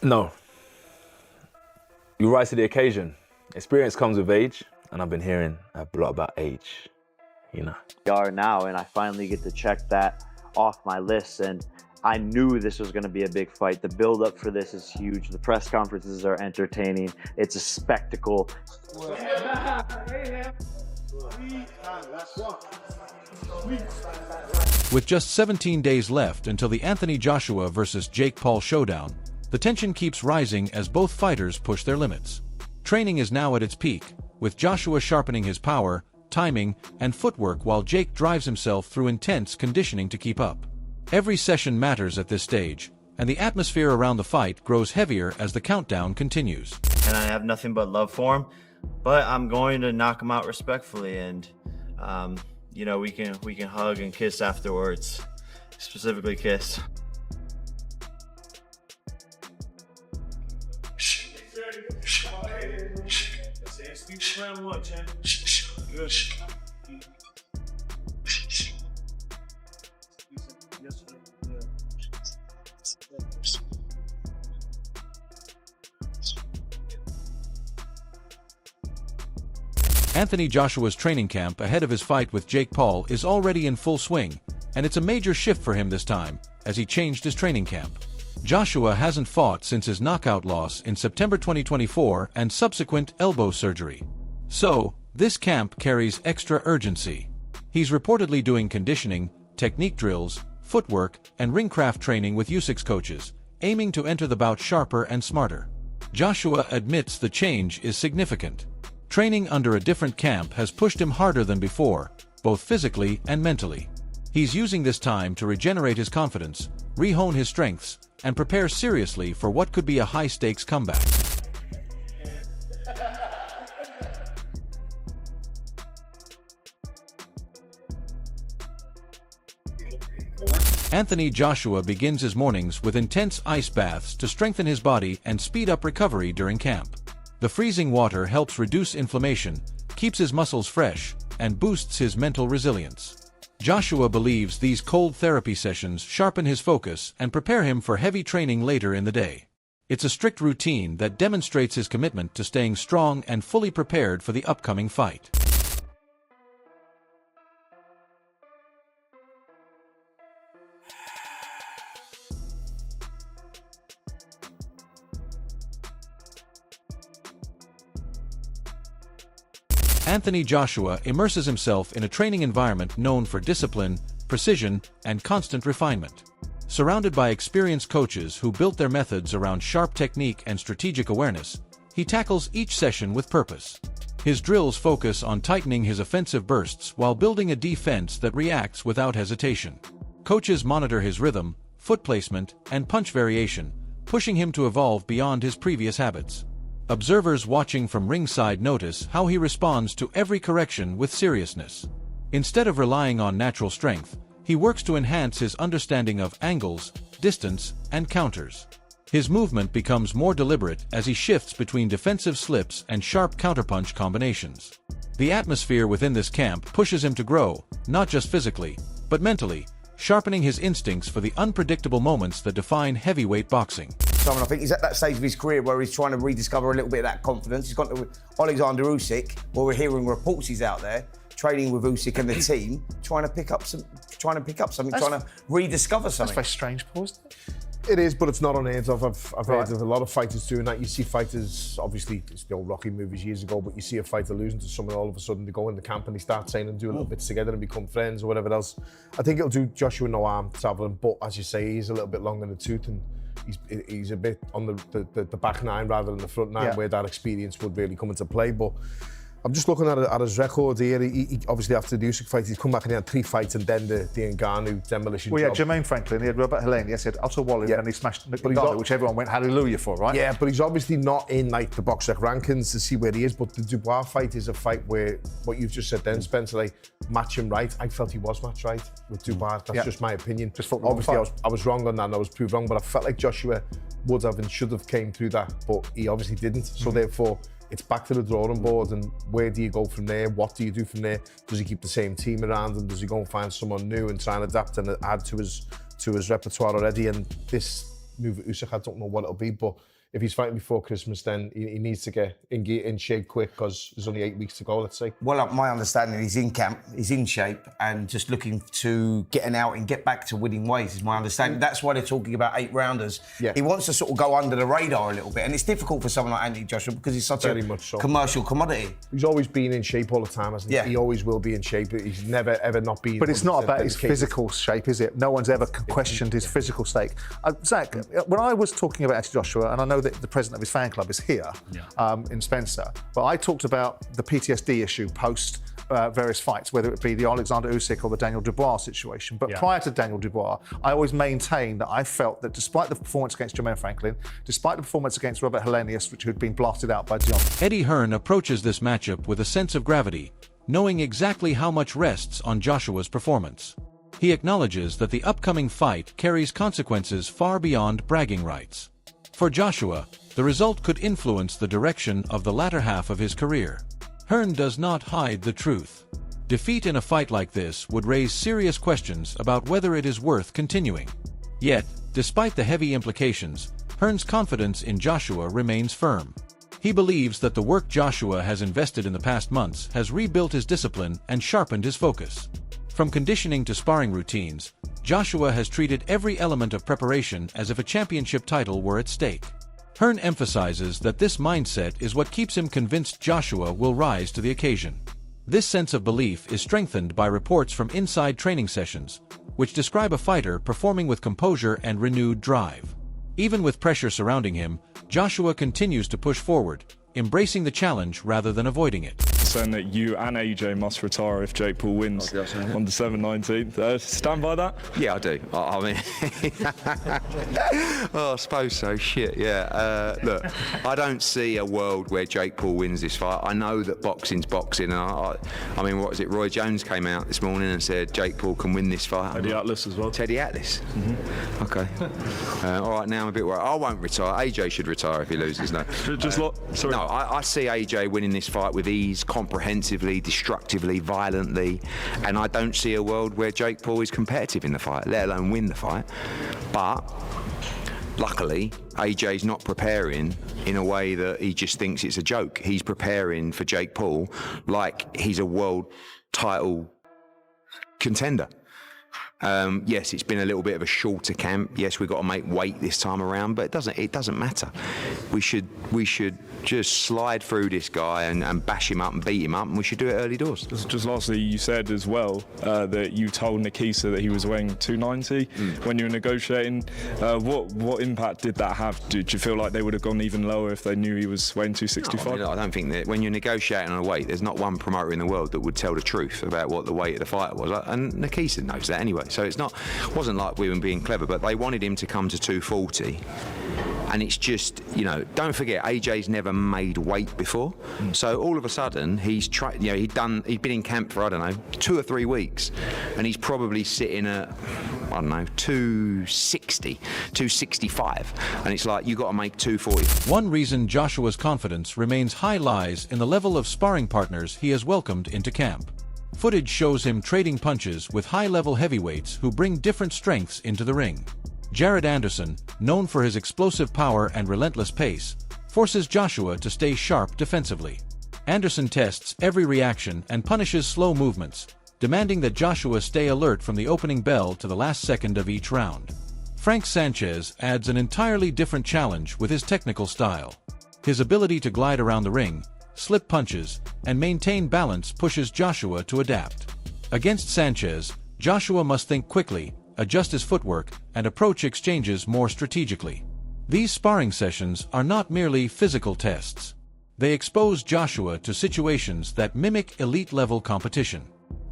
No. You rise to the occasion. Experience comes with age, and I've been hearing a lot about age, you know. We are now, and I finally get to check that off my list, and I knew this was going to be a big fight. The build up for this is huge. The press conferences are entertaining. It's a spectacle. With just 17 days left until the Anthony Joshua versus Jake Paul showdown, the tension keeps rising as both fighters push their limits. Training is now at its peak, with Joshua sharpening his power, timing, and footwork while Jake drives himself through intense conditioning to keep up. Every session matters at this stage, and the atmosphere around the fight grows heavier as the countdown continues. And I have nothing but love for him, but I'm going to knock him out respectfully, and you know, we can hug and kiss afterwards, specifically kiss. Anthony Joshua's training camp ahead of his fight with Jake Paul is already in full swing, and it's a major shift for him this time, as he changed his training camp. Joshua hasn't fought since his knockout loss in September 2024 and subsequent elbow surgery. So, this camp carries extra urgency. He's reportedly doing conditioning, technique drills, footwork, and ringcraft training with Usyk's coaches, aiming to enter the bout sharper and smarter. Joshua admits the change is significant. Training under a different camp has pushed him harder than before, both physically and mentally. He's using this time to regenerate his confidence, re-hone his strengths, and prepare seriously for what could be a high-stakes comeback. Anthony Joshua begins his mornings with intense ice baths to strengthen his body and speed up recovery during camp. The freezing water helps reduce inflammation, keeps his muscles fresh, and boosts his mental resilience. Joshua believes these cold therapy sessions sharpen his focus and prepare him for heavy training later in the day. It's a strict routine that demonstrates his commitment to staying strong and fully prepared for the upcoming fight. Anthony Joshua immerses himself in a training environment known for discipline, precision, and constant refinement. Surrounded by experienced coaches who built their methods around sharp technique and strategic awareness, he tackles each session with purpose. His drills focus on tightening his offensive bursts while building a defense that reacts without hesitation. Coaches monitor his rhythm, foot placement, and punch variation, pushing him to evolve beyond his previous habits. Observers watching from ringside notice how he responds to every correction with seriousness. Instead of relying on natural strength, he works to enhance his understanding of angles, distance, and counters. His movement becomes more deliberate as he shifts between defensive slips and sharp counterpunch combinations. The atmosphere within this camp pushes him to grow, not just physically, but mentally, sharpening his instincts for the unpredictable moments that define heavyweight boxing. I think he's at that stage of his career where he's trying to rediscover a little bit of that confidence. He's gone to Alexander Usyk, where we're hearing reports he's out there training with Usyk and the team, trying to pick up something, trying to rediscover something. That's very strange, Paul, isn't it? It is, but it's not unheard of. I've heard of a lot of fighters doing that. You see fighters, obviously, it's the old Rocky movies years ago, but you see a fighter losing to someone, all of a sudden they go in the camp and they start training and do a little bit together and become friends or whatever else. I think it'll do Joshua no harm travelling, but as you say, he's a little bit long in the tooth and he's a bit on the back nine rather than the front nine, where that experience would really come into play. But I'm just looking at his record here. He obviously, after the Usyk fight, he's come back and he had 3 fights and then the Ngannou demolition Well, job. yeah, Jermaine Franklin, he had Robert Helene, he had Otto Wallin, and he smashed Ngannou, which everyone went hallelujah for, right? Yeah, but he's obviously not in like the box rec rankings to see where he is. But the Dubois fight is a fight where what you've just said then, Spencer, like match him right. I felt he was matched right with Dubois. That's just my opinion. Just obviously, I was wrong on that and I was proved wrong, but I felt like Joshua would have and should have came through that, but he obviously didn't. So therefore, it's back to the drawing board, and where do you go from there? What do you do from there? Does he keep the same team around, and does he go and find someone new and try and adapt and add to his repertoire already? And this move with Usyk. I don't know what it'll be, but if he's fighting before Christmas, then he needs to get in shape quick because there's only 8 weeks to go, let's say. Well, my understanding, he's in camp, he's in shape, and just looking to get an out and get back to winning ways, is my understanding. That's why they're talking about 8 rounders. Yeah. He wants to sort of go under the radar a little bit, and it's difficult for someone like Anthony Joshua because he's such Very a much so. commercial commodity. He's always been in shape all the time, hasn't he? Yeah. He always will be in shape. He's never, ever not been. But it's not about his dedicated. physical shape, is it? No one's ever questioned his physical state. Zach, when I was talking about Anthony Joshua, and I know that the president of his fan club is here in Spencer, but I talked about the PTSD issue post various fights, whether it be the Alexander Usyk or the Daniel Dubois situation. But prior to Daniel Dubois, I always maintained that I felt that despite the performance against Jermaine Franklin, despite the performance against Robert Helenius, which had been blasted out by John. Eddie Hearn approaches this matchup with a sense of gravity, knowing exactly how much rests on Joshua's performance. He acknowledges that the upcoming fight carries consequences far beyond bragging rights. For Joshua, the result could influence the direction of the latter half of his career. Hearn does not hide the truth. Defeat in a fight like this would raise serious questions about whether it is worth continuing. Yet, despite the heavy implications, Hearn's confidence in Joshua remains firm. He believes that the work Joshua has invested in the past months has rebuilt his discipline and sharpened his focus. From conditioning to sparring routines, Joshua has treated every element of preparation as if a championship title were at stake. Hearn emphasizes that this mindset is what keeps him convinced Joshua will rise to the occasion. This sense of belief is strengthened by reports from inside training sessions, which describe a fighter performing with composure and renewed drive. Even with pressure surrounding him, Joshua continues to push forward, embracing the challenge rather than avoiding it. Saying that you and AJ must retire if Jake Paul wins on December 19th. Stand by that? Yeah, I do. I mean, oh, I suppose so. Shit, yeah. Look, I don't see a world where Jake Paul wins this fight. I know that boxing's boxing. I mean, what is it? Roy Jones came out this morning and said Jake Paul can win this fight. Teddy Atlas as well. Teddy Atlas. Okay. All right, now I'm a bit worried. I won't retire. AJ should retire if he loses. No. Sorry. No, I see AJ winning this fight with ease, comprehensively, destructively, violently, and I don't see a world where Jake Paul is competitive in the fight, let alone win the fight. But luckily, AJ's not preparing in a way that he just thinks it's a joke. He's preparing for Jake Paul like he's a world title contender. Yes, it's been a little bit of a shorter camp. Yes, we've got to make weight this time around, but it doesn't matter. We should just slide through this guy and bash him up and beat him up, and we should do it early doors. Just lastly, you said as well that you told Nikisa that he was weighing 290 when you were negotiating. What impact did that have? Did you feel like they would have gone even lower if they knew he was weighing 265? No, I mean, I don't think that when you're negotiating on a weight, there's not one promoter in the world that would tell the truth about what the weight of the fighter was, and Nikisa knows that anyway. So it wasn't like we were being clever, but they wanted him to come to 240. And it's just, don't forget, AJ's never made weight before. So all of a sudden, he's tried, he'd been in camp for, 2 or 3 weeks, and he's probably sitting at, 260, 265. And it's like, you got to make 240. One reason Joshua's confidence remains high lies in the level of sparring partners he has welcomed into camp. Footage shows him trading punches with high-level heavyweights who bring different strengths into the ring. Jared Anderson, known for his explosive power and relentless pace, forces Joshua to stay sharp defensively. Anderson tests every reaction and punishes slow movements, demanding that Joshua stay alert from the opening bell to the last second of each round. Frank Sanchez adds an entirely different challenge with his technical style. His ability to glide around the ring, slip punches, and maintain balance pushes Joshua to adapt. Against Sanchez, Joshua must think quickly, adjust his footwork, and approach exchanges more strategically. These sparring sessions are not merely physical tests. They expose Joshua to situations that mimic elite-level competition.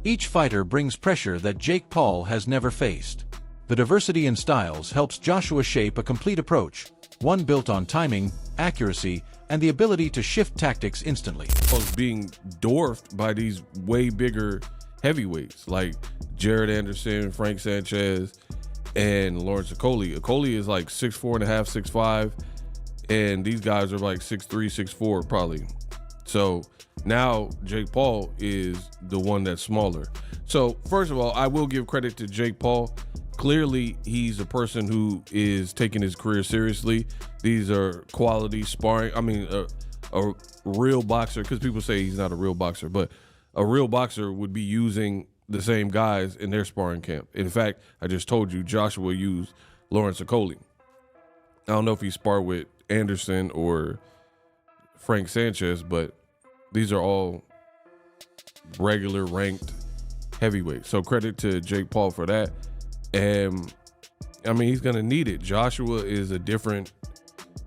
Each fighter brings pressure that JakePaul has never faced. The diversity in styles helps Joshua shape a complete approach, one built on timing, accuracy, and the ability to shift tactics instantly. Was being dwarfed by these way bigger heavyweights like Jared Anderson, Frank Sanchez, and Lawrence Okoli. Okoli is like 6'4.5", 6'5", and these guys are like 6'3", 6'4", probably. So now Jake Paul is the one that's smaller. So first of all, I will give credit to Jake Paul. clearly he's a person who is taking his career seriously. These are quality sparring. I mean, a real boxer, because people say he's not a real boxer, but a real boxer would be using the same guys in their sparring camp. In fact, I just told you Joshua used Lawrence Okoli. I don't know if he sparred with Anderson or Frank Sanchez, but these are all regular ranked heavyweights. So credit to Jake Paul for that. And I mean, he's gonna need it. Joshua is a different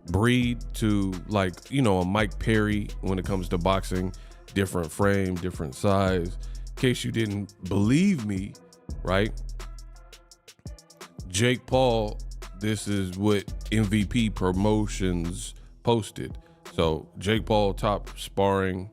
breed to, like, you know, a Mike Perry when it comes to boxing. Different frame, different size. In case you didn't believe me, right? Jake Paul, this is what MVP Promotions posted. So Jake Paul top sparring,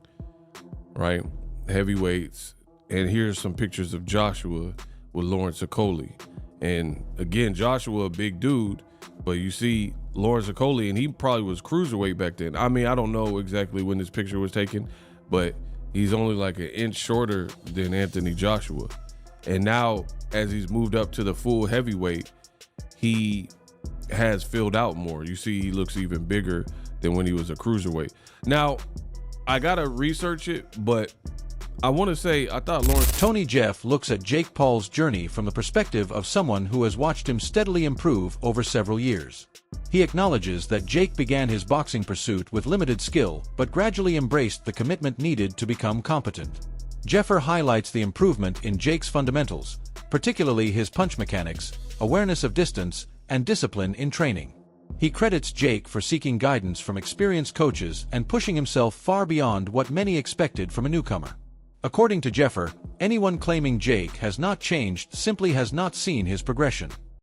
right? Heavyweights. And here's some pictures of Joshua with Lawrence Okoli. And again, Joshua, a big dude, but you see Lawrence Okoli, and he probably was cruiserweight back then. I mean, I don't know exactly when this picture was taken, but he's only like an inch shorter than Anthony Joshua. And now, as he's moved up to the full heavyweight, he has filled out more. You see, he looks even bigger than when he was a cruiserweight. Now, I gotta research it, but I want to say I thought Lawrence... Tony Jeff looks at Jake Paul's journey from the perspective of someone who has watched him steadily improve over several years. He acknowledges that Jake began his boxing pursuit with limited skill, but gradually embraced the commitment needed to become competent. Jeffer highlights the improvement in Jake's fundamentals, particularly his punch mechanics, awareness of distance, and discipline in training. He credits Jake for seeking guidance from experienced coaches and pushing himself far beyond what many expected from a newcomer. According to Jeffer, anyone claiming Jake has not changed simply has not seen his progression.